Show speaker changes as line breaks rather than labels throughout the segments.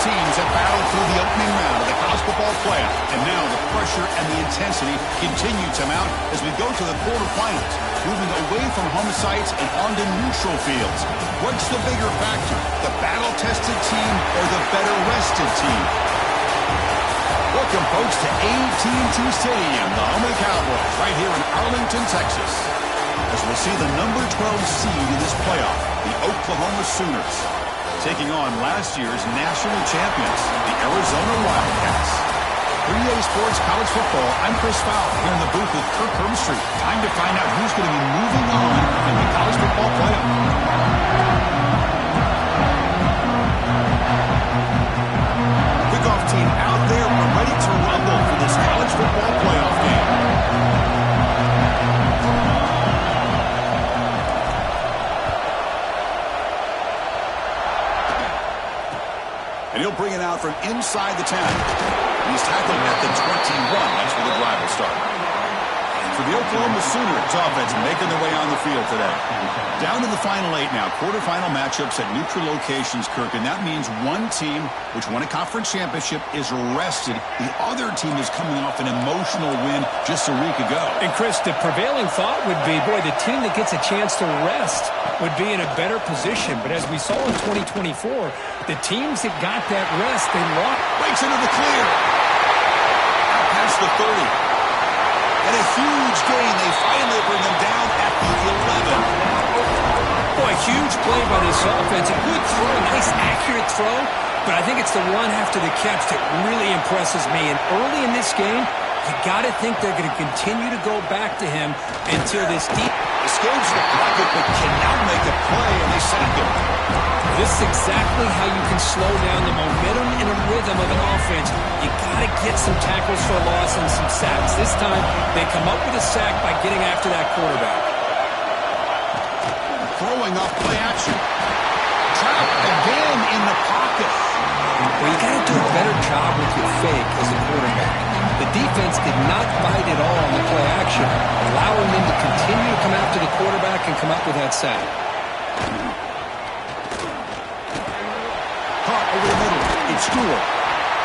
teams have battled through the opening round of the college football playoff, and now the pressure and the intensity continue to mount as we go to the quarterfinals, moving away from home sites and onto neutral fields. What's the bigger factor, the battle-tested team or the better-rested team? Welcome, folks, to AT&T Stadium, the home of the Cowboys, right here in Arlington, Texas, as we'll see the number 12 seed in this playoff, the Oklahoma Sooners, taking on last year's national champions, the Arizona Wildcats. For EA Sports College Football, I'm Chris Fowler here in the booth with Kirk Herbstreit. Time to find out who's going to be moving on in the college football playoff. Kickoff team out there ready to rumble for this college football playoff game. And he'll bring it out from inside the 10. He's tackled at the 21. That's where the drive will start. For the Oklahoma Sooners offense making their way on the field today. Down to the final 8 now. Quarterfinal matchups at neutral locations, Kirk. And that means one team, which won a conference championship, is rested. The other team is coming off an emotional win just a week ago.
And, Chris, the prevailing thought would be, boy, the team that gets a chance to rest would be in a better position. But as we saw in 2024, the teams that got that rest, they lost.
Breaks into the clear. Out past the 30. And a huge gain. They finally bring them down at the 11.
Boy, huge play by this offense. A good throw, a nice accurate throw. But I think it's the run after the catch that really impresses me. And early in this game, you got to think they're going to continue to go back to him until this deep.
Escapes the pocket but cannot make a play, and they sack him.
This is exactly how you can slow down the momentum and a rhythm of an offense. You got to get some tackles for a loss and some sacks. This time, they come up with a sack by getting after that quarterback.
Throwing off play action. Trap again in the pocket.
Well, you got to do a better job with your fake as a quarterback. The defense did not bite at all on the play action, allowing them to continue to come after the quarterback and come up with that sack.
Caught over the middle. It's Stewart.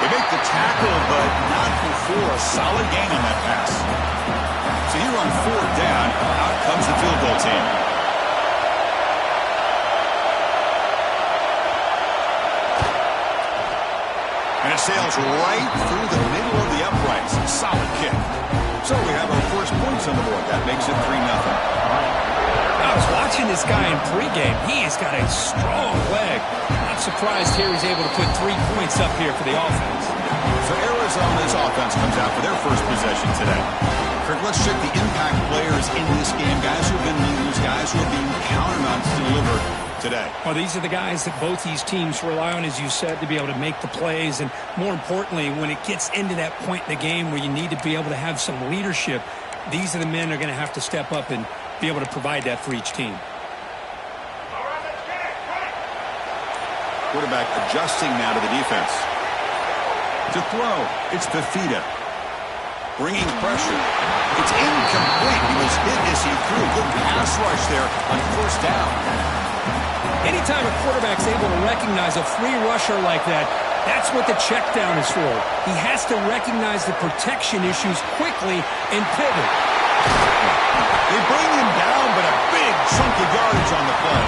They make the tackle, but not before a solid gain on that pass. So here on 4th down, out comes the field goal team. And it sails right through the middle of the uprights. Solid kick. So we have our first points on the board. That makes it 3-0.
I was watching this guy in pregame. He has got a strong leg. Not surprised here he's able to put 3 points up here for the offense.
So Arizona's offense comes out for their first possession today. Kirk, let's check the impact players in this game. Guys who have been leaders, guys who are being counted on to deliver today.
Well, these are the guys that both these teams rely on, as you said, to be able to make the plays. And more importantly, when it gets into that point in the game where you need to be able to have some leadership, these are the men that are going to have to step up and be able to provide that for each team.
Quarterback adjusting now to the defense. To throw, it's Fafita. Bringing pressure. It's incomplete. He was hit as he threw. Good pass rush there on 1st down.
Anytime a quarterback's able to recognize a free rusher like that, that's what the check down is for. He has to recognize the protection issues quickly and pivot.
They bring him down, but a big chunk of yardage on the play.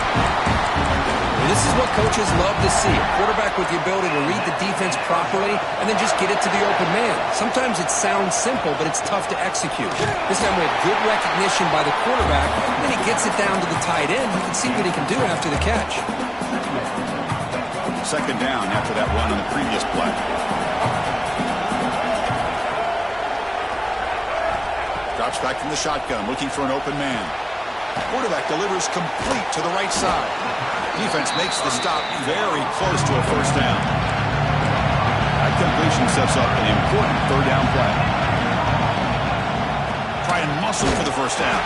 This is what coaches love to see. A quarterback with the ability to read the defense properly and then just get it to the open man. Sometimes it sounds simple, but it's tough to execute. This time we have good recognition by the quarterback, and then he gets it down to the tight end. You can see what he can do after the catch.
2nd down after that run on the previous play. Drops back from the shotgun, looking for an open man. Quarterback delivers complete to the right side. Defense makes the stop very close to a 1st down. That completion sets up an important 3rd down play. Try and muscle for the 1st down.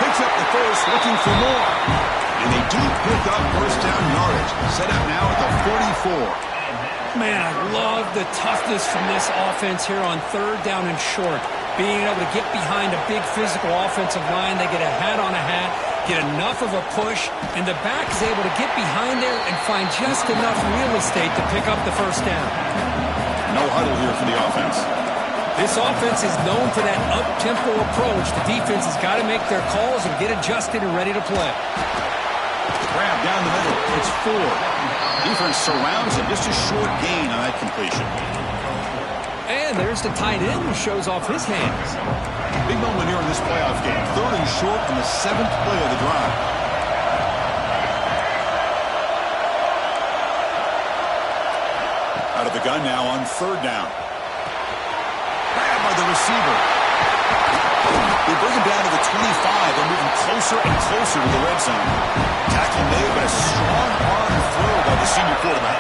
Picks up the first, looking for more. And they do pick up 1st down yardage. Set up now at the 44.
Man, I love the toughness from this offense here on 3rd down and short. Being able to get behind a big physical offensive line. They get a hat on a hat, get enough of a push, and the back is able to get behind there and find just enough real estate to pick up the first down.
No huddle here for the offense.
This offense is known for that up-tempo approach. The defense has got to make their calls and get adjusted and ready to play.
Grab down the middle. It's 4. Defense surrounds him. Just a short gain on that completion.
And there's the tight end who shows off his hands.
Big moment here in this playoff game. 3rd and short on the 7th play of the drive. Out of the gun now on 3rd down. Grab by the receiver. They bring him down to the 25. They're moving closer and closer to the red zone. Tackle made, but a strong arm throw by the senior quarterback.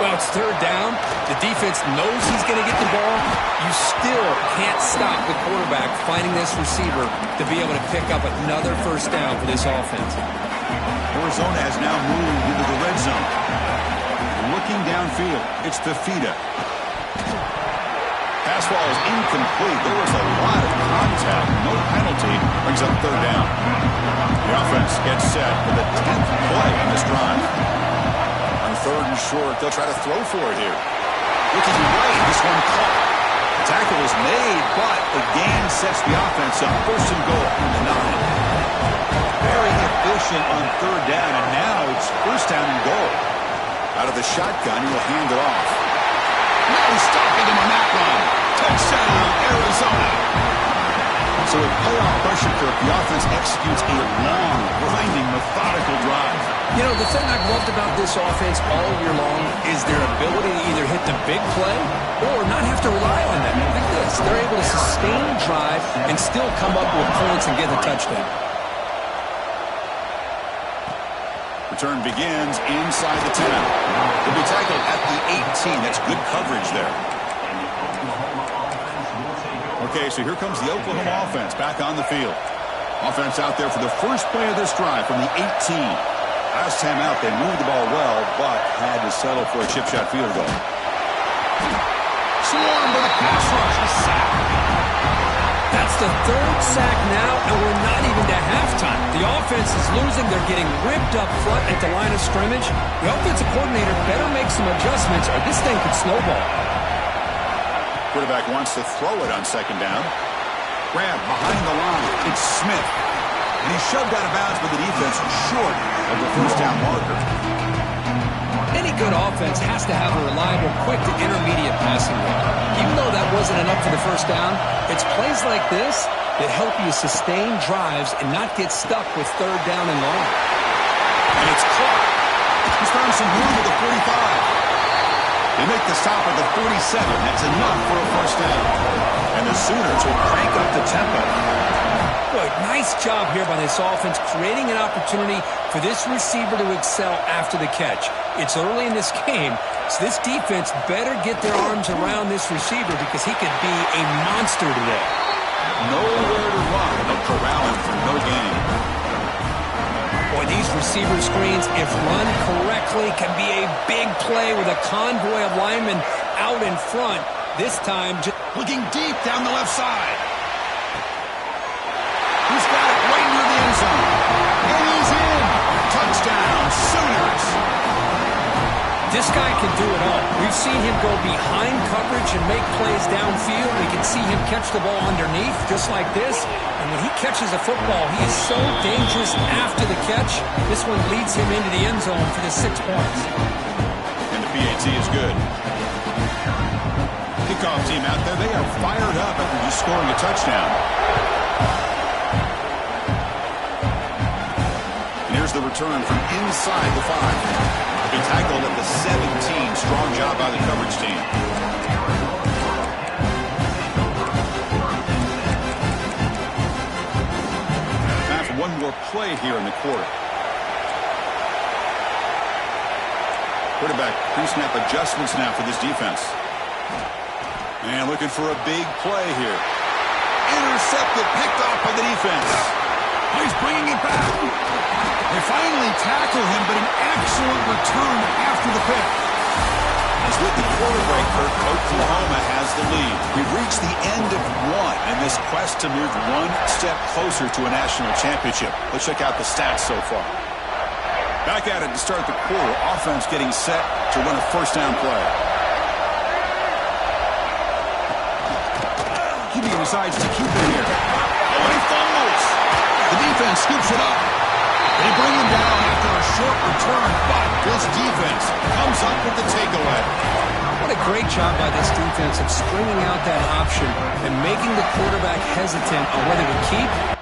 Well, it's 3rd down. The defense knows he's going to get the ball. You still can't stop the quarterback finding this receiver to be able to pick up another first down for this offense.
Arizona has now moved into the red zone. Looking downfield, it's Fafita. Pass ball is incomplete. There was a lot of contact. No penalty. Brings up 3rd down. The offense gets set for the 10th play on this drive. On 3rd and short, they'll try to throw for it here. Looking right, this one caught. The tackle is made, but the gain sets the offense up. 1st and goal from the 9. Very efficient on 3rd down, and now it's 1st down and goal. Out of the shotgun, he'll hand it off. Now he's stopping him on that run. Touchdown, Arizona. So with playoff pressure, Kirk, the offense executes a long, grinding, methodical drive.
You know, the thing I've loved about this offense all year long is their ability to either hit the big play or not have to rely on them. Like this, they're able to sustain the drive and still come up with points and get the touchdown.
Return begins inside the 10. He'll be tackled at the 18. That's good coverage there. Okay, so here comes the Oklahoma offense back on the field. Offense out there for the first play of this drive from the 18. Last time out, they moved the ball well, but had to settle for a chip shot field goal. Swarmed with a pass rush, a sack.
That's the 3rd sack now, and we're not even to halftime. The offense is losing. They're getting ripped up front at the line of scrimmage. The offensive coordinator better make some adjustments, or this thing could snowball.
Quarterback wants to throw it on 2nd down. Grab behind the line. It's Smith. And he's shoved out of bounds by the defense short of the 1st down marker.
Any good offense has to have a reliable, quick to intermediate passing game. Even though that wasn't enough for the 1st down, it's plays like this that help you sustain drives and not get stuck with 3rd down and long.
And it's caught. He's found some room at the 45. They make the stop at the 47. That's enough for a 1st down. And the Sooners will crank up the tempo.
Boy, nice job here by this offense, creating an opportunity for this receiver to excel after the catch. It's early in this game, so this defense better get their arms around this receiver because he could be a monster today.
Nowhere to run. They'll corral him for no gain.
Boy, these receiver screens, if run correctly, can be a big play with a convoy of linemen out in front. This time, just
looking deep down the left side. He's got it right near the end zone. And he's in. Touchdown, Sooners.
This guy can do it all. We've seen him go behind coverage and make plays downfield. We can see him catch the ball underneath, just like this. And when he catches a football, he is so dangerous after the catch. This one leads him into the end zone for the 6 points.
And the PAT is good. Kickoff team out there, they are fired up after just scoring a touchdown. And here's the return from inside the 5. He tackled at the 17. Strong job by the coverage team. Now for one more play here in the quarter. Quarterback pre-snap adjustments now for this defense. And looking for a big play here. Intercepted, picked off by the defense. He's bringing it back. They finally tackle him, but an excellent return after the pick. Lions with the quarter breaker. Oklahoma has the lead. We've reached the end of one in this quest to move one step closer to a national championship. Let's check out the stats so far. Back at it to start the quarter. Offense getting set to run a first down play. QB decides to keep it here. Oh, he fumbles. The defense scoops it up. They bring him down after a short return, but this defense comes up with the takeaway.
What a great job by this defense of stringing out that option and making the quarterback hesitant on whether to keep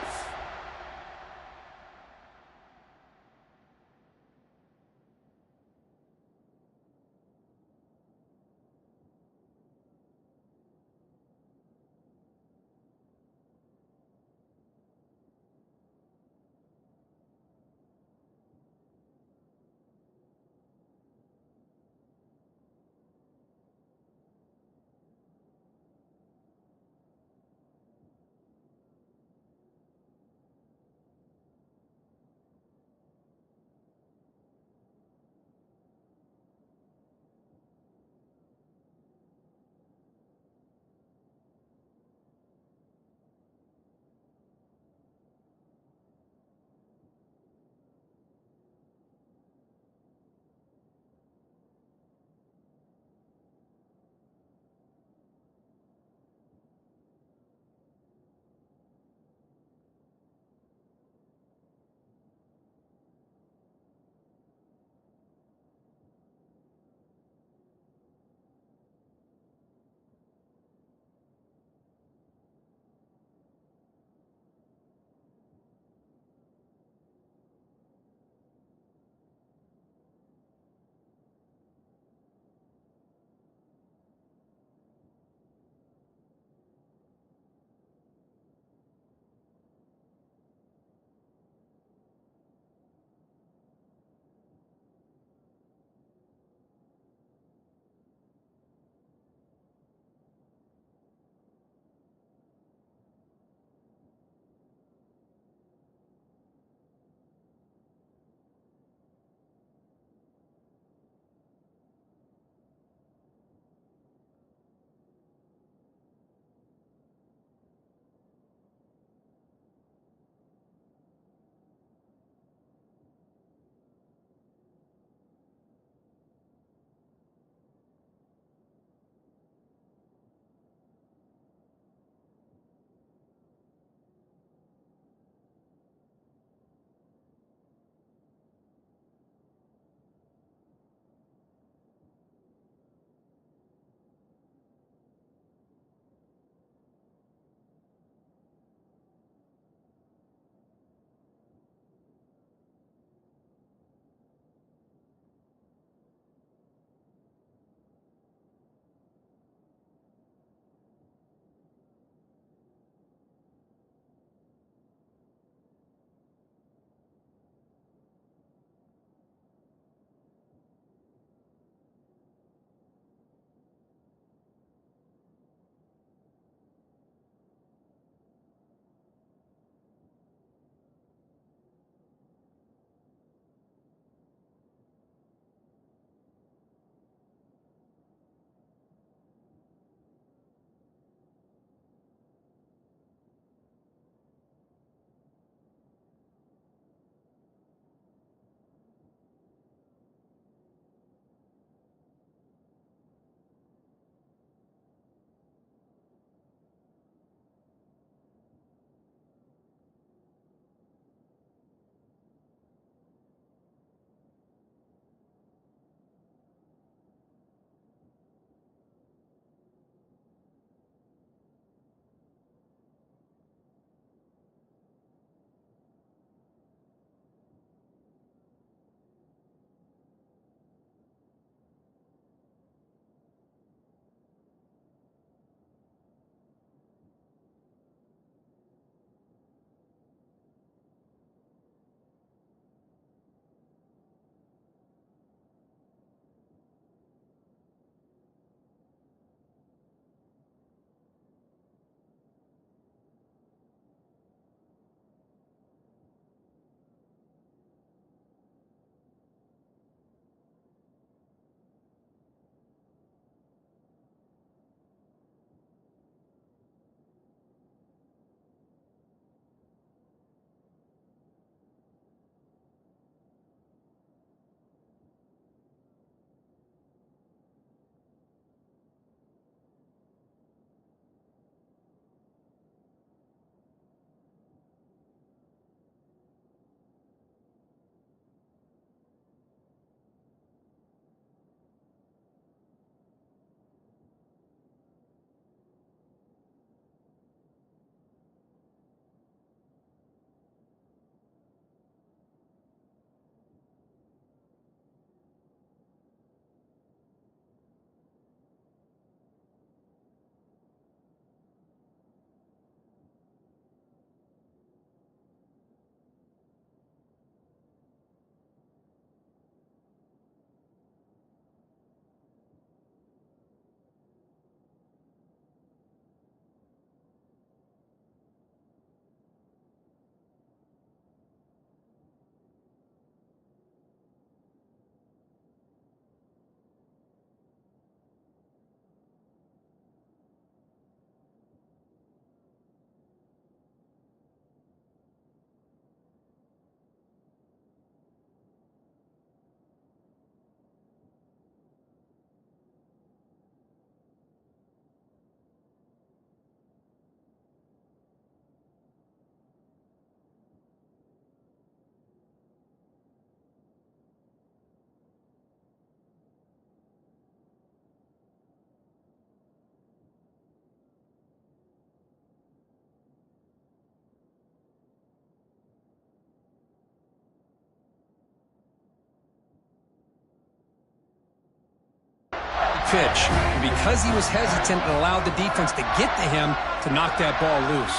pitch. And because he was hesitant and allowed the defense to get to him to knock that ball loose.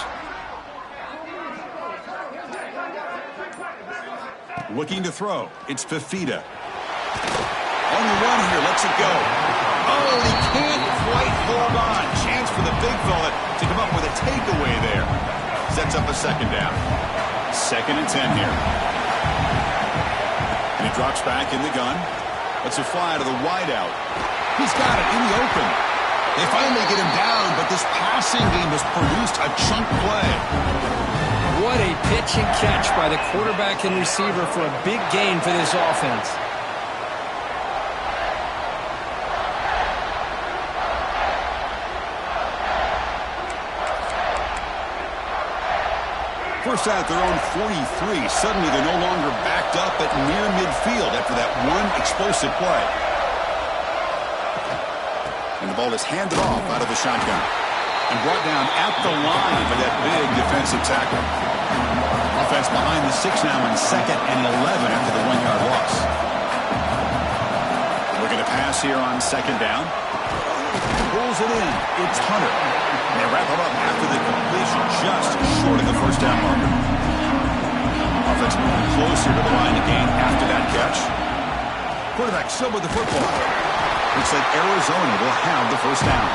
Looking to throw. It's Fifita. On the run here, lets it go. Oh, he can't quite hold on. Chance for the big fella to come up with a takeaway there. Sets up a second down. 2nd and 10 here. And he drops back in the gun. Lets it fly to the wideout. He's got it in the open. They finally get him down, but this passing game has produced a chunk play.
What a pitch and catch by the quarterback and receiver for a big gain for this offense.
First out at their own 43. Suddenly they're no longer backed up at near midfield after that one explosive play. And the ball is handed off out of the shotgun. And brought down at the line by that big defensive tackle. Offense behind the 6 now on 2nd and 11 after the 1-yard loss. Looking to pass here on 2nd down. Pulls it in. It's Hunter. And they wrap him up after the completion just short of the first down marker. Offense moving closer to the line to gain after that catch. Quarterback still with the football. Looks like Arizona will have the first down.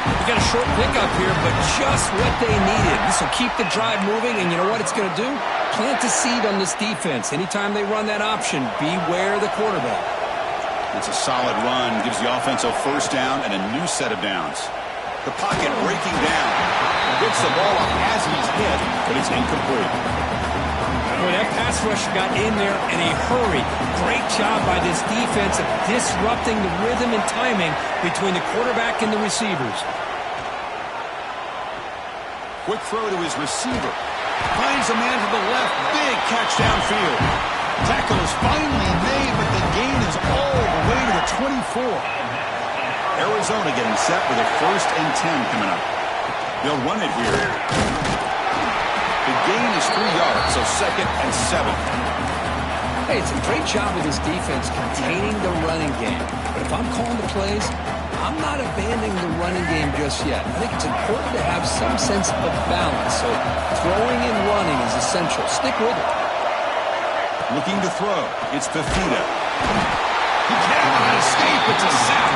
You got a short pickup here, but just what they needed. This will keep the drive moving, and you know what it's going to do? Plant a seed on this defense. Anytime they run that option, beware the quarterback.
It's a solid run. Gives the offense a first down and a new set of downs. The pocket breaking down. Gets the ball up as he's hit, but it's incomplete.
Boy, that pass rush got in there in a hurry. Great job by this defense of disrupting the rhythm and timing between the quarterback and the receivers.
Quick throw to his receiver. Finds a man to the left. Big catch downfield. Tackle is finally made, but the gain is all the way to the 24. Arizona getting set with a 1st and 10 coming up. They'll run it here. The gain is 3 yards, so 2nd and 7.
Hey, it's a great job of this defense containing the running game. But if I'm calling the plays, I'm not abandoning the running game just yet. I think it's important to have some sense of balance. So throwing and running is essential. Stick with it.
Looking to throw. It's Fifita. He cannot escape. It's a sack.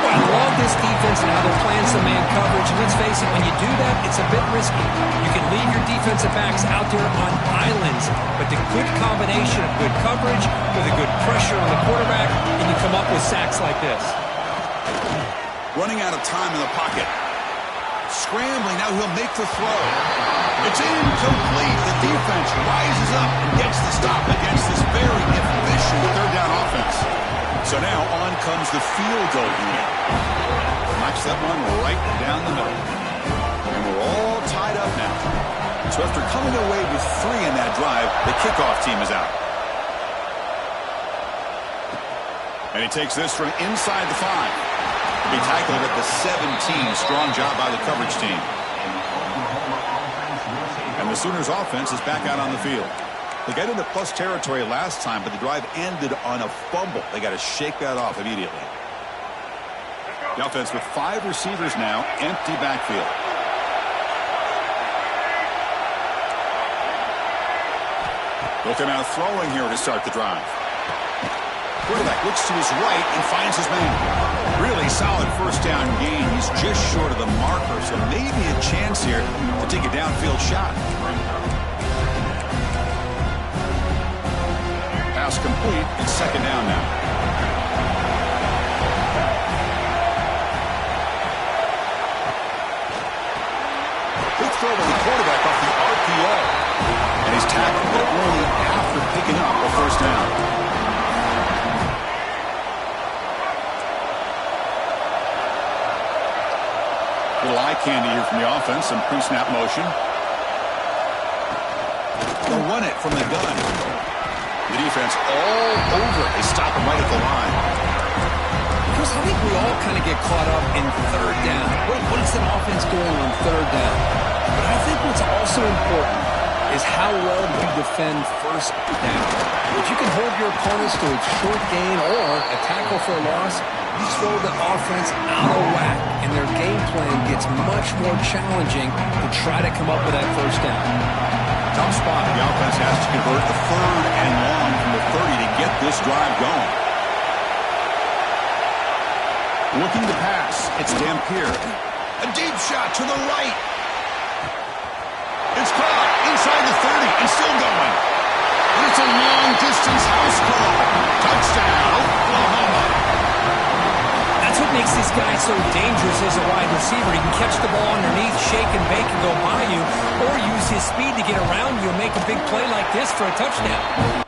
I love this defense and how they're playing some man coverage. And let's face it, when you do that, it's a bit risky. You can leave your defensive backs out there on islands, but the good combination of good coverage with a good pressure on the quarterback, and you come up with sacks like this.
Running out of time in the pocket. Scrambling, now he'll make the throw. It's incomplete. The defense rises up and gets the stop against this very efficient 3rd down offense. So now on comes the field goal unit. Knocks that one right down the middle. And we're all tied up now. So after coming away with 3 in that drive, the kickoff team is out. And he takes this from inside the 5. Be tackled at the 17. Strong job by the coverage team. And the Sooners offense is back out on the field. They got into plus territory last time, but the drive ended on a fumble. They got to shake that off immediately. The offense with 5 receivers now, empty backfield. Looking out throwing here to start the drive. Quarterback looks to his right and finds his man. Really solid first down gain. He's just short of the marker, so maybe a chance here to take a downfield shot. Pass complete. It's 2nd down now. Big throw by the quarterback off the RPO. And he's tackled, but only after picking up a first down. Little eye candy here from the offense. Some pre-snap motion. They'll run it from the gun. The defense all over. They stop him right at the line.
Chris, I think we all kind of get caught up in 3rd down. What is an offense doing on 3rd down? But I think what's also important is how well you defend 1st down. If you can hold your opponents to a short gain or a tackle for a loss, You throw the offense out of whack, and their game plan gets much more challenging to try to come up with that first down.
Tough spot. The offense has to convert the 3rd and long from the 30 to get this drive going. Looking to pass. It's Dampier. A deep shot to the right. It's caught inside the 30 and still going. And it's a long-distance house call. Touchdown, Oklahoma.
That's what makes this guy so dangerous as a wide receiver. He can catch the ball underneath, shake and bake and go by you, or use his speed to get around you and make a big play like this for a touchdown.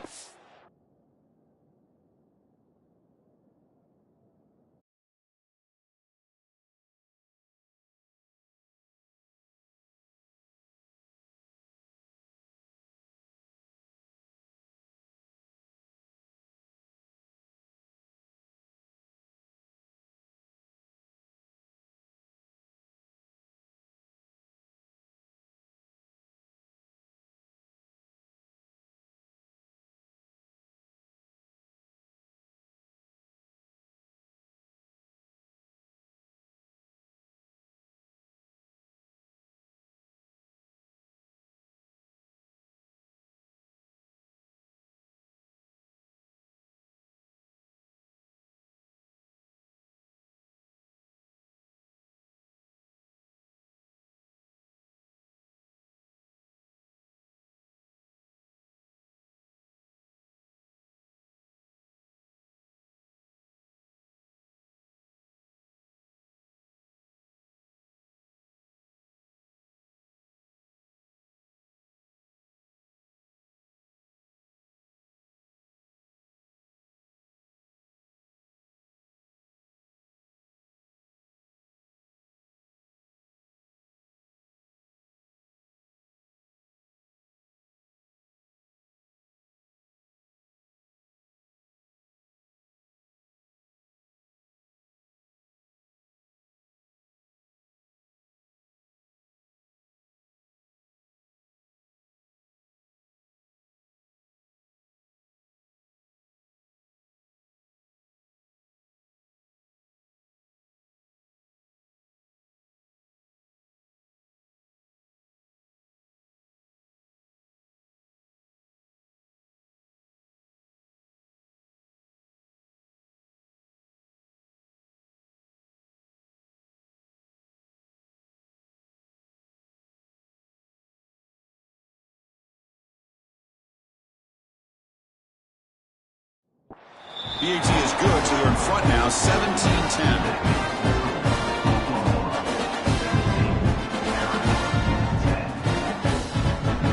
BAT is good, so they're in front now, 17-10.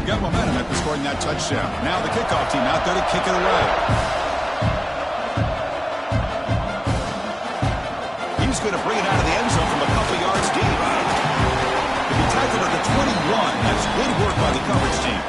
Got momentum after scoring that touchdown. Now the kickoff team out there to kick it away. He's going to bring it out of the end zone from a couple yards deep. If he tackled at the 21, that's good work by the coverage team.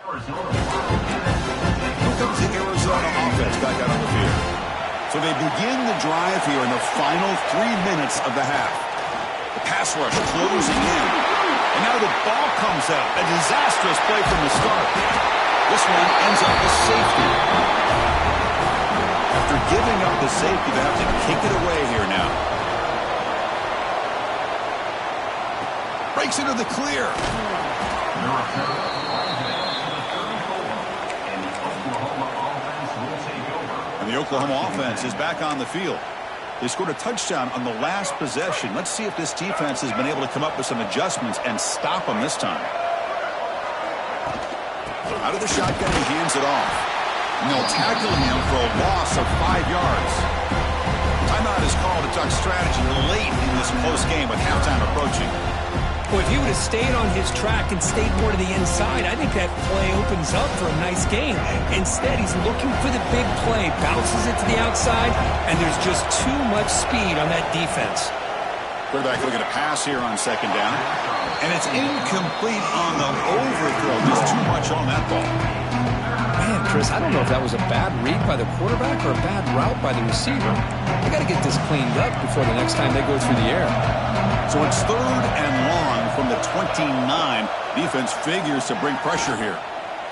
Here comes the Arizona offense back out on the field. So they begin the drive here in the final 3 minutes of the half. The pass rush closing in. And now the ball comes out. A disastrous play from the start. This one ends up with safety. After giving up the safety, they have to kick it away here now. Breaks into the clear. And the Oklahoma offense is back on the field. They scored a touchdown on the last possession. Let's see if this defense has been able to come up with some adjustments and stop them this time. Out of the shotgun, he hands it off. And they'll tackle him for a loss of 5 yards. Timeout is called to talk strategy late in this close game with halftime approaching.
Well, if he would have stayed on his track and stayed more to the inside, I think that play opens up for a nice game. Instead, he's looking for the big play, bounces it to the outside, and there's just too much speed on that defense.
Quarterback looking to pass here on second down. And it's incomplete on the overthrow. Just too much on that ball.
Man, Chris, I don't know if that was a bad read by the quarterback or a bad route by the receiver. They got to get this cleaned up before the next time they go through the air.
So it's 3rd and long from the 29. Defense figures to bring pressure here.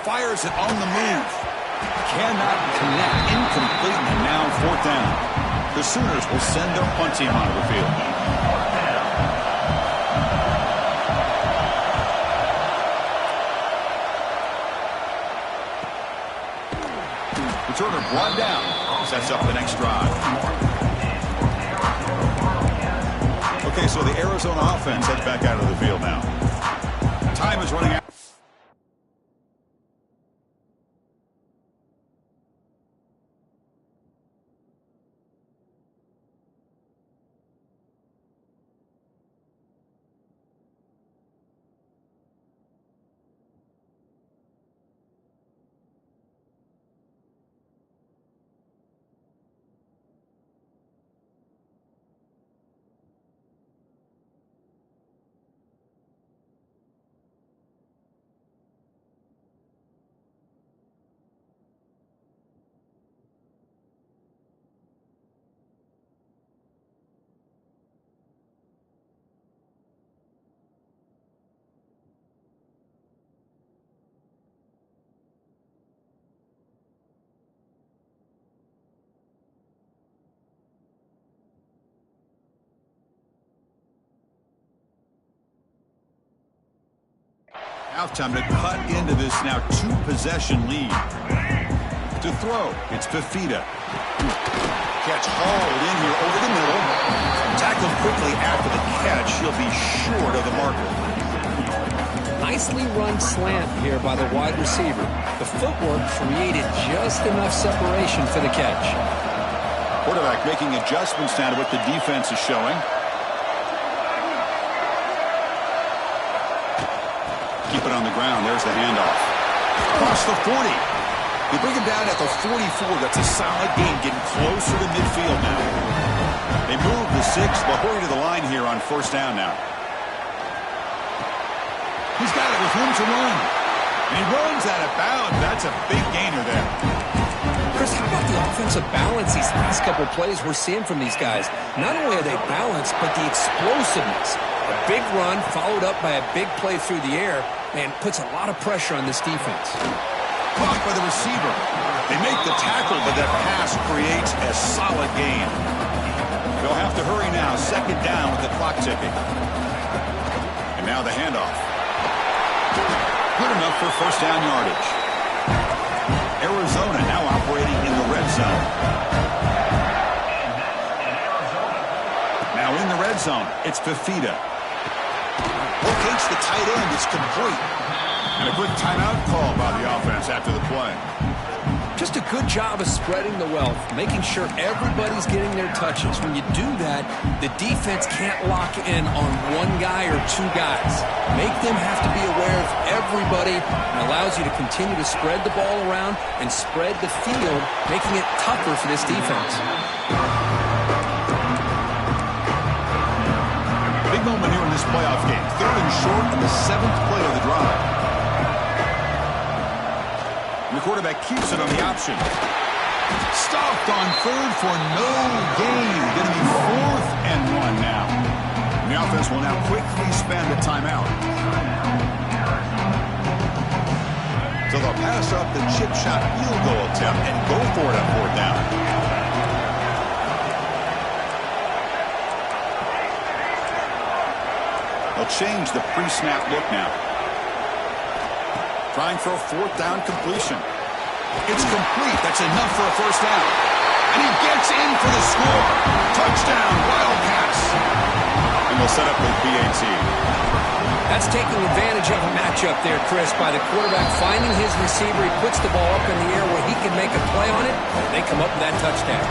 Fires it on the move. Cannot connect. Incomplete, and now 4th down. The Sooners will send their punt team onto the field. Returner brought down. Sets up the next drive. Okay, so the Arizona offense heads back out of the field now. Time is running out. Halftime to cut into this now 2-possession lead. To throw, it's Fafita. Catch hauled in here over the middle. Tackled quickly after the catch. He'll be short of the marker.
Nicely run slant here by the wide receiver. The footwork created just enough separation for the catch.
Quarterback making adjustments now to what the defense is showing. Keep it on the ground. There's the handoff. Across the 40. They bring him down at the 44. That's a solid gain, getting closer to midfield now. They move the 6. They'll hurry to the line here on 1st down now. He's got it with room to run. And he runs out of bounds. That's a big gainer there.
Chris, how about the offensive balance these last couple of plays we're seeing from these guys? Not only are they balanced, but the explosiveness. A big run followed up by a big play through the air, and puts a lot of pressure on this defense.
Caught by the receiver. They make the tackle, but that pass creates a solid gain. They'll have to hurry now. 2nd down with the clock ticking. And now the handoff. Good enough for 1st down yardage. Arizona now operating in the red zone. Now in the red zone, it's Fafita. Locates the tight end. It's complete. And a quick timeout call by the offense after the play.
Just a good job of spreading the wealth, making sure everybody's getting their touches. When you do that, the defense can't lock in on one guy or 2 guys. Make them have to be aware of everybody, and allows you to continue to spread the ball around and spread the field, making it tougher for this defense.
Big moment here in this playoff game. 3rd and short on the 7th play of the drive. The quarterback keeps it on the option. Stopped on third for no gain. Going to be 4th and 1 now. The offense will now quickly spend a timeout. So they'll pass up the chip shot field goal attempt and go for it on 4th down. They'll change the pre-snap look now. Trying for a 4th down completion. It's complete. That's enough for a 1st down. And he gets in for the score. Touchdown, Wildcats. And they'll set up with PAT.
That's taking advantage of a matchup there, Chris, by the quarterback finding his receiver. He puts the ball up in the air where he can make a play on it, and they come up with that touchdown.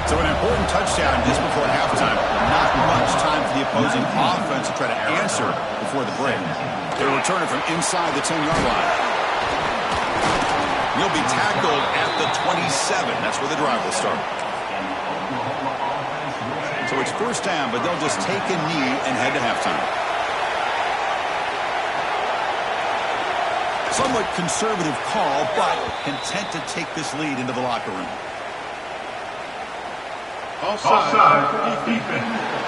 So an important touchdown just before halftime. Not much time for the opposing offense to try to answer before the break. They'll return it from inside the 10-yard line. He'll be tackled at the 27. That's where the drive will start. So it's 1st down, but they'll just take a knee and head to halftime. Somewhat conservative call, but content to take this lead into the locker room.
Offside, defense.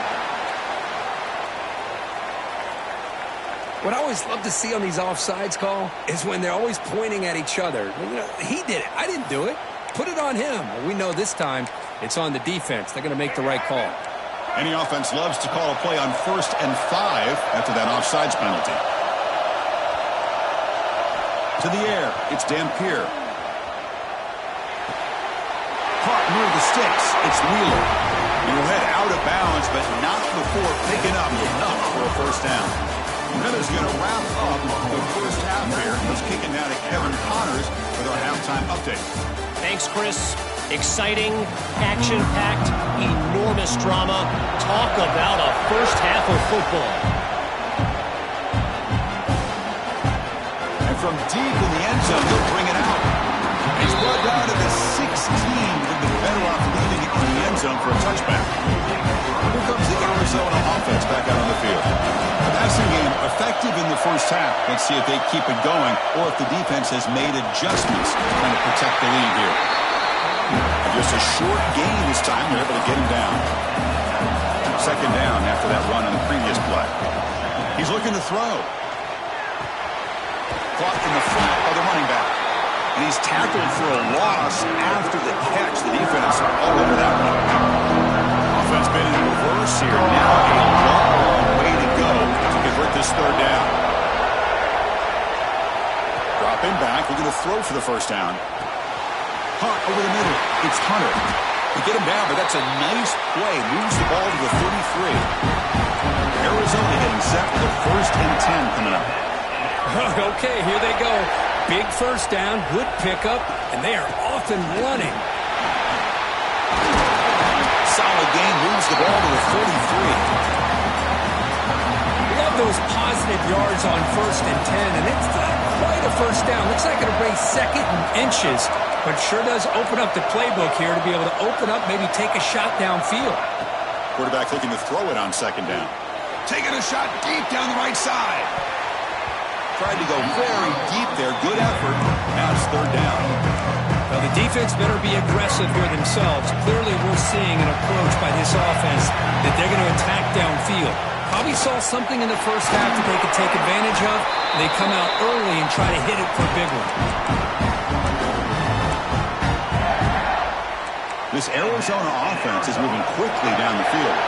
What I always love to see on these offsides call is when they're always pointing at each other. You know, he did it. I didn't do it. Put it on him. Well, we know this time it's on the defense. They're going to make the right call.
Any offense loves to call a play on 1st and 5 after that offsides penalty. To the air, it's Dampier. Caught near the sticks, it's Wheeler. He will head out of bounds, but not before picking up enough for a 1st down. Miller's going to wrap up the 1st half here. He's kicking down to Kevin Connors with our halftime update.
Thanks, Chris. Exciting, action-packed, enormous drama. Talk about a 1st half of football.
And from deep in the end zone, he'll bring it out. He's brought down to the 16. Would have been better off leaving it in the end zone for a touchback. Here comes the Arizona offense back out on the field. The passing game effective in the 1st half. Let's see if they keep it going or if the defense has made adjustments trying to protect the lead here. And just a short gain this time. They're able to get him down. 2nd down after that run on the previous play. He's looking to throw. Caught in the flat by the running back. And he's tackled for a loss after the catch. The defense all over that one. Offense been in reverse here. Now a long way to go to convert this 3rd down. Dropping back, looking to throw for the 1st down. Hunt over the middle. It's Hunter. They get him down, but that's a nice play. Moves the ball to the 33. Arizona getting set for the 1st and 10 coming up.
Okay, here they go. Big 1st down, good pickup, and they are off and running.
Solid gain, moves the ball to the 43.
We have those positive yards on 1st and 10, and it's not quite a 1st down. Looks like it'll bring 2nd and inches, but sure does open up the playbook here to be able to open up, maybe take a shot downfield.
Quarterback looking to throw it on 2nd down. Taking a shot deep down the right side. Tried to go very deep there. Good effort. Now it's 3rd down.
Well, the defense better be aggressive here themselves. Clearly, we're seeing an approach by this offense that they're going to attack downfield. Probably saw something in the 1st half that they could take advantage of. And they come out early and try to hit it for a big one.
This Arizona offense is moving quickly down the field.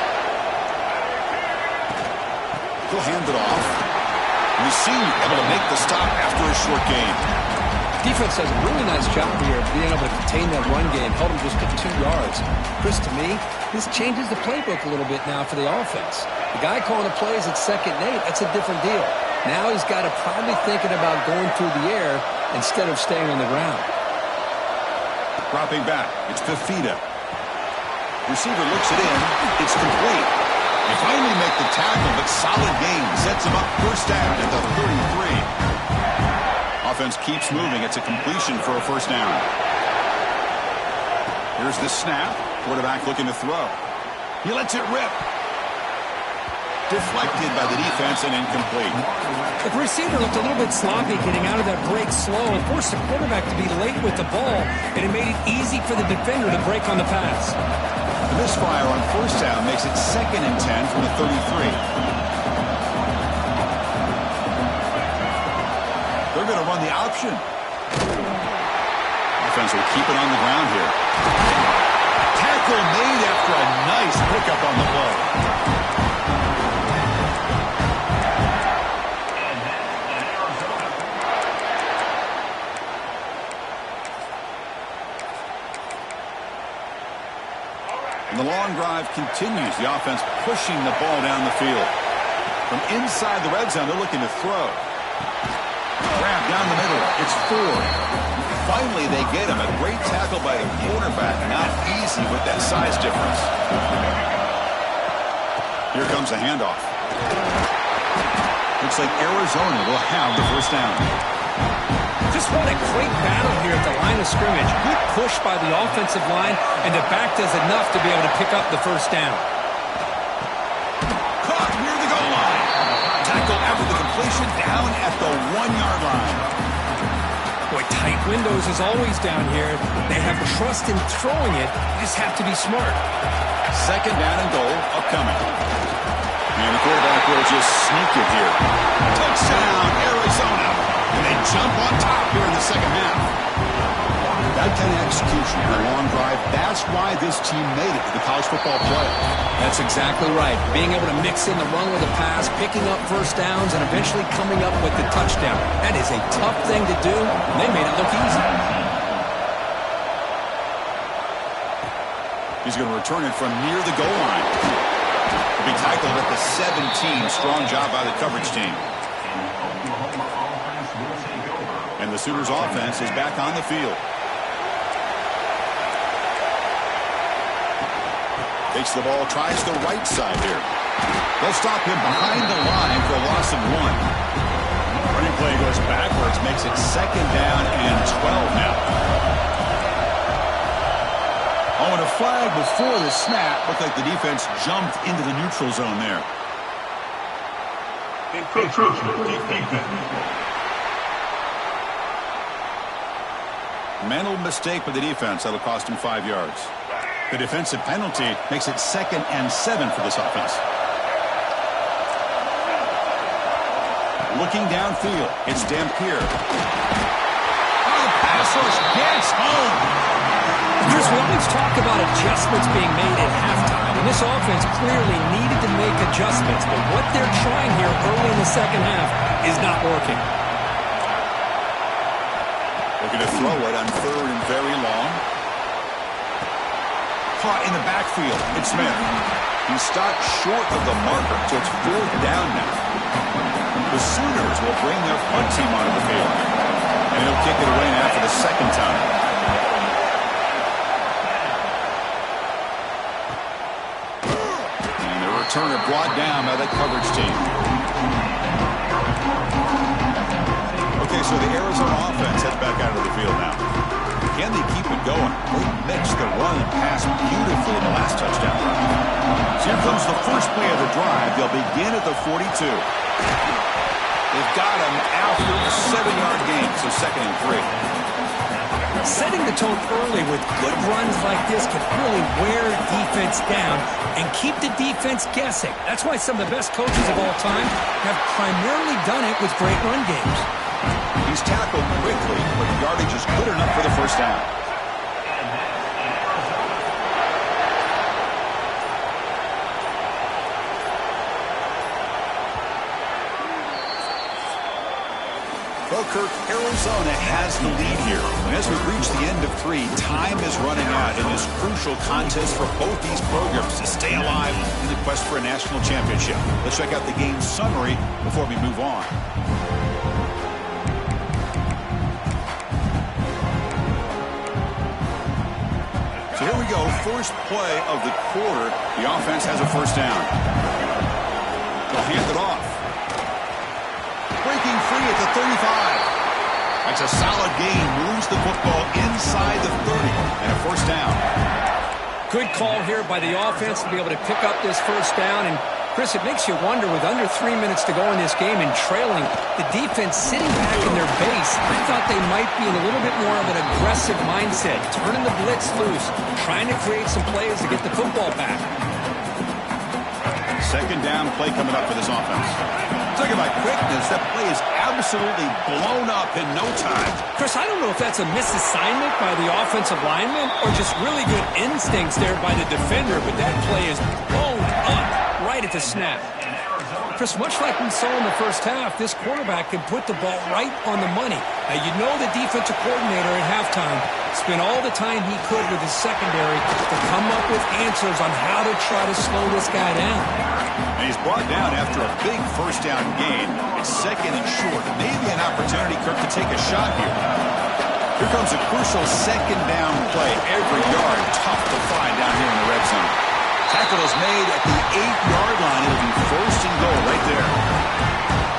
He'll hand it off. And he's seen able to make the stop after a short gain.
Defense does a really nice job here of being able to contain that run game, held him just to 2 yards. Chris, to me, this changes the playbook a little bit now for the offense. The guy calling the plays at 2nd and 8, that's a different deal. Now he's got to probably thinking about going through the air instead of staying on the ground.
Dropping back, it's Fafita. Receiver looks it in, it's complete. They finally make the tackle, but solid gain sets him up 1st down at the 33. Offense keeps moving. It's a completion for a 1st down. Here's the snap. Quarterback looking to throw. He lets it rip. Deflected by the defense and incomplete.
The receiver looked a little bit sloppy getting out of that break slow and forced the quarterback to be late with the ball, and it made it easy for the defender to break on the pass.
The misfire on first down makes it 2nd and 10 from the 33. They're going to run the option. Offense will keep it on the ground here. Tackle made after a nice pickup on the play. And the long drive continues. The offense pushing the ball down the field. From inside the red zone, they're looking to throw. Grab down the middle. It's 4. Finally, they get him. A great tackle by the quarterback. Not easy with that size difference. Here comes a handoff. Looks like Arizona will have the first down.
Just what a great battle here at the line of scrimmage. Good push by the offensive line, and the back does enough to be able to pick up the first down.
Caught near the goal line. Tackle after the completion down at the 1-yard line.
Boy, tight windows is always down here. They have trust in throwing it. You just have to be smart.
2nd down and goal upcoming. And the quarterback will just sneak it here. Touchdown, Arizona. And they jump on top here in the second half. That kind of execution in a long drive, that's why this team made it to the college football playoff.
That's exactly right. Being able to mix in the run with the pass, picking up first downs, and eventually coming up with the touchdown. That is a tough thing to do, and they made it look easy.
He's going to return it from near the goal line. He'll be tackled at the 17. Strong job by the coverage team. And the Sooners offense is back on the field. Takes the ball, tries the right side here. They'll stop him behind the line for a loss of 1. Running play goes backwards, makes it 2nd down and 12 now. Oh, and a flag before the snap. Looked like the defense jumped into the neutral zone there. Mental mistake by the defense. That'll cost him 5 yards. The defensive penalty makes it 2nd and 7 for this offense. Looking downfield, it's Dampier. Oh, the pass rush gets home.
There's always talk about adjustments being made at halftime, and this offense clearly needed to make adjustments, but what they're trying here early in the second half is not working.
Looking to throw it on 3rd and very long. Caught in the backfield. It's Smith. He stopped short of the marker, so it's 4th down now. The Sooners will bring their punt team onto the field. And he'll kick it away now for the 2nd time. And the returner brought down by the coverage team. Okay, so the Arizona offense heads back out of the field now. Can they keep it going? They mixed the run and pass beautifully in the last touchdown run. So here comes the first play of the drive. They'll begin at the 42. They've got him after a 7-yard gain, so 2nd and 3.
Setting the tone early with good runs like this can really wear defense down and keep the defense guessing. That's why some of the best coaches of all time have primarily done it with great run games.
He's tackled quickly, but the yardage is good enough for the first down. Well, Kirk, Arizona has the lead here. And as we reach the end of 3, time is running out in this crucial contest for both these programs to stay alive in the quest for a national championship. Let's check out the game summary before we move on. So here we go, first play of the quarter. The offense has a first down. They'll hand it off. Breaking free at the 35. That's a solid gain. Moves the football inside the 30 and a first down.
Good call here by the offense to be able to pick up this first down and Chris, it makes you wonder, with under 3 minutes to go in this game and trailing, the defense sitting back in their base, I thought they might be in a little bit more of an aggressive mindset, turning the blitz loose, trying to create some plays to get the football back.
Second down play coming up for this offense. Talk about quickness. That play is absolutely blown up in no time.
Chris, I don't know if that's a misassignment by the offensive lineman or just really good instincts there by the defender, but that play is blown up right at the snap. Chris, much like we saw in the first half, this quarterback can put the ball right on the money. Now, you know the defensive coordinator at halftime spent all the time he could with his secondary to come up with answers on how to try to slow this guy down.
And he's brought down after a big first down gain. It's second and short. Maybe an opportunity, Kirk, to take a shot here. Here comes a crucial second down play. Every yard tough to find down here in the red zone. Tackle is made at the 8-yard line. It'll be first and goal right there.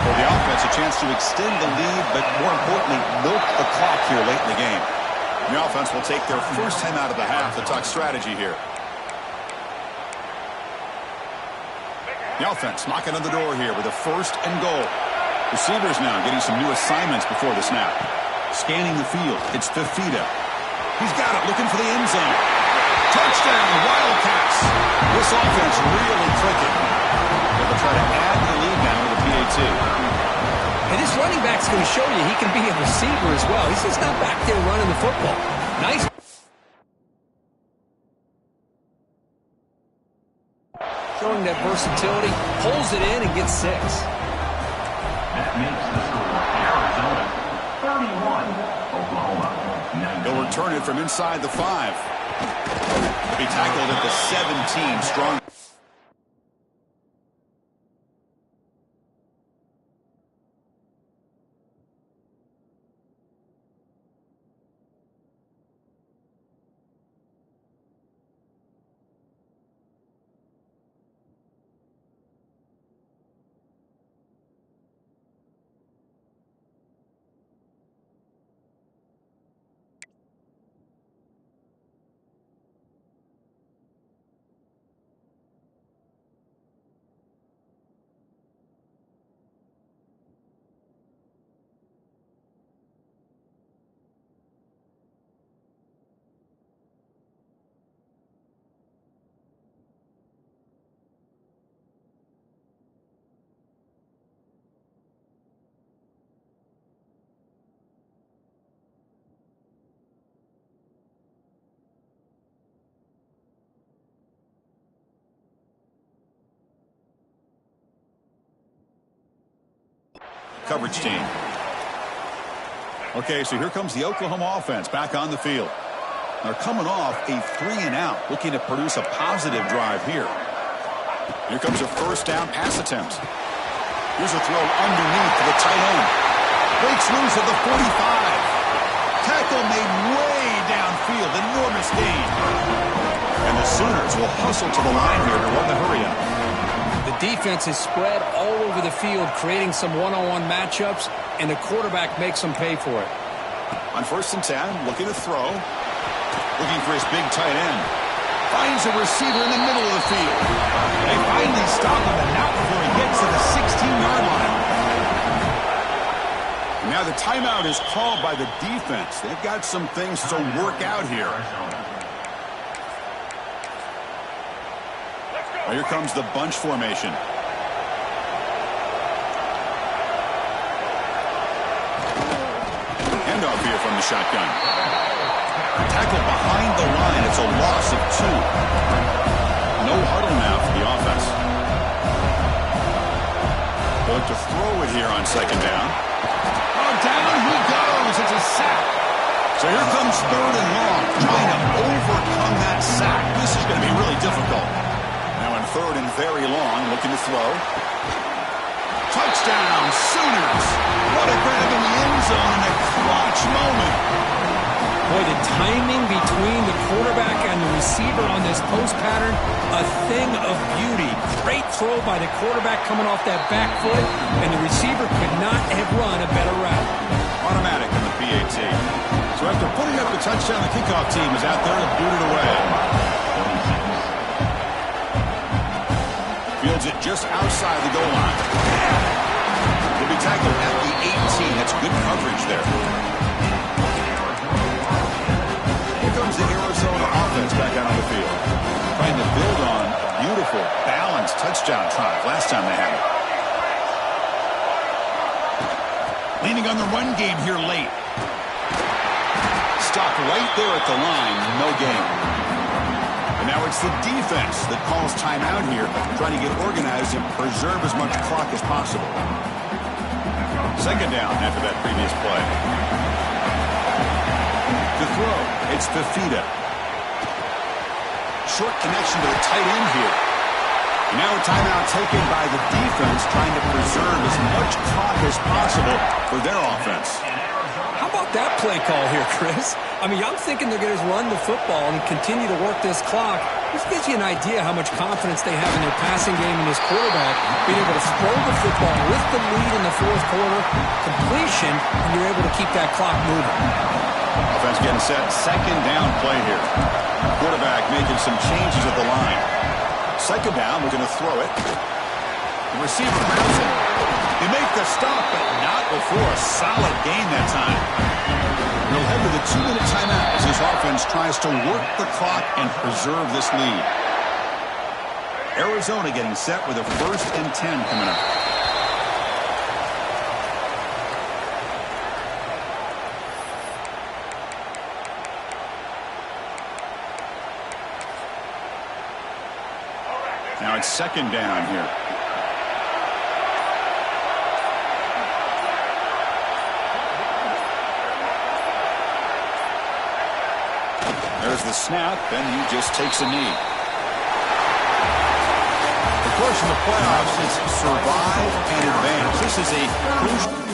For the offense, a chance to extend the lead, but more importantly, milk the clock here late in the game. The offense will take their first time out of the half to talk strategy here. The offense knocking on the door here with a first and goal. Receivers now getting some new assignments before the snap. Scanning the field, it's Fafita. He's got it, looking for the end zone. Touchdown, Wildcats. This offense really clicking. They'll try to add the lead now with a PAT.
And this running back's going to show you he can be a receiver as well. He's just not back there running the football. Nice. Showing that versatility, pulls it in and gets 6.
That makes the score Arizona 31, Oklahoma 19.
They'll return it from inside the 5. He'll be tackled at the 17. Strong. Coverage team. Okay, so here comes the Oklahoma offense back on the field. They're coming off a 3-and-out, looking to produce a positive drive here. Here comes a first down pass attempt. Here's a throw underneath to the tight end. Breaks loose at the 45. Tackle made way downfield. Enormous gain. And the Sooners will hustle to the line here to run the hurry up.
The defense is spread all over the field, creating some one-on-one matchups, and the quarterback makes them pay for it.
On first and 10, looking to throw. Looking for his big tight end. Finds a receiver in the middle of the field. They finally stop him, and not before he gets to the 16-yard line. Now the timeout is called by the defense. They've got some things to work out here. Well, here comes the bunch formation. Handoff here from the shotgun. Tackle behind the line. It's a loss of 2. No huddle now for the offense. They'll look to throw it here on second down. Oh, down he goes. It's a sack. So here comes third and long, trying to overcome that sack. This is going to be really difficult. Now in third and very long, looking to throw. Touchdown, Sooners. What a grab in the end zone in a clutch moment.
Boy, the timing between the quarterback and the receiver on this post pattern, a thing of beauty. Great throw by the quarterback coming off that back foot, and the receiver could not have run a better route.
Automatic in the PAT. So after putting up the touchdown, the kickoff team is out there to boot it away. Fields it just outside the goal line. He'll be tackled at the 18. That's good coverage there. Here comes the Arizona offense back out on the field. Trying to build on a beautiful, balanced touchdown drive last time they had it. Leaning on the run game here late. Stopped right there at the line. No gain. And now it's the defense that calls timeout here, trying to get organized and preserve as much clock as possible. Second down after that previous play. The throw, it's Fafita. Short connection to the tight end here. And now a timeout taken by the defense, trying to preserve as much clock as possible for their offense.
How about that play call here, Chris? I mean, I'm thinking they're going to run the football and continue to work this clock. This gives you an idea how much confidence they have in their passing game and this quarterback, being able to throw the football with the lead in the fourth quarter, completion, and you're able to keep that clock moving.
Offense getting set. Second down play here. Quarterback making some changes at the line. Second down, we're going to throw it. The receiver grabs it. They make the stop, but not before a solid gain that time. They'll head to the 2-minute timeout as this offense tries to work the clock and preserve this lead. Arizona getting set with a 1st and 10 coming up. Now it's second down here. There's the snap, and he just takes a knee. Of course, in the playoffs, it's survive and advance. This is a crucial...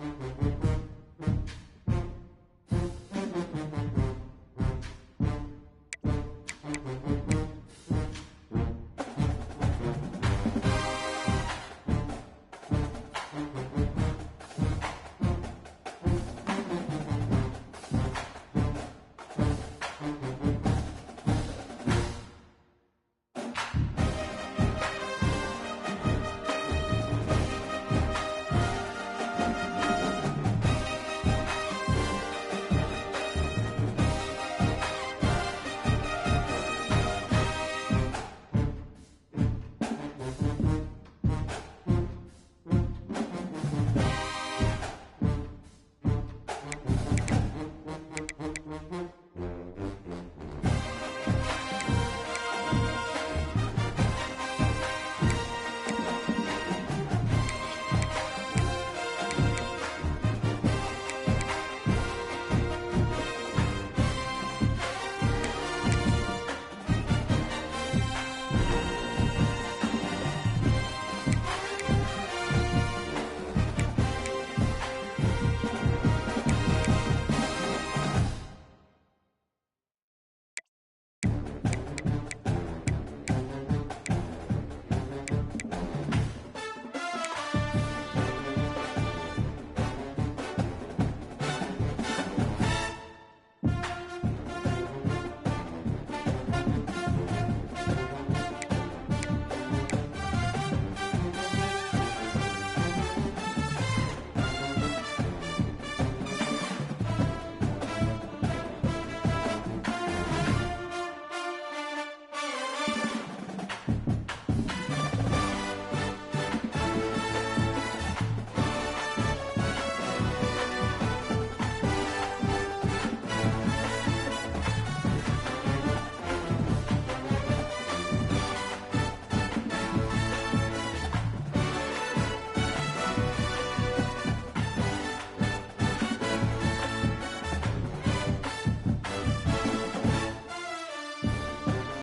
it.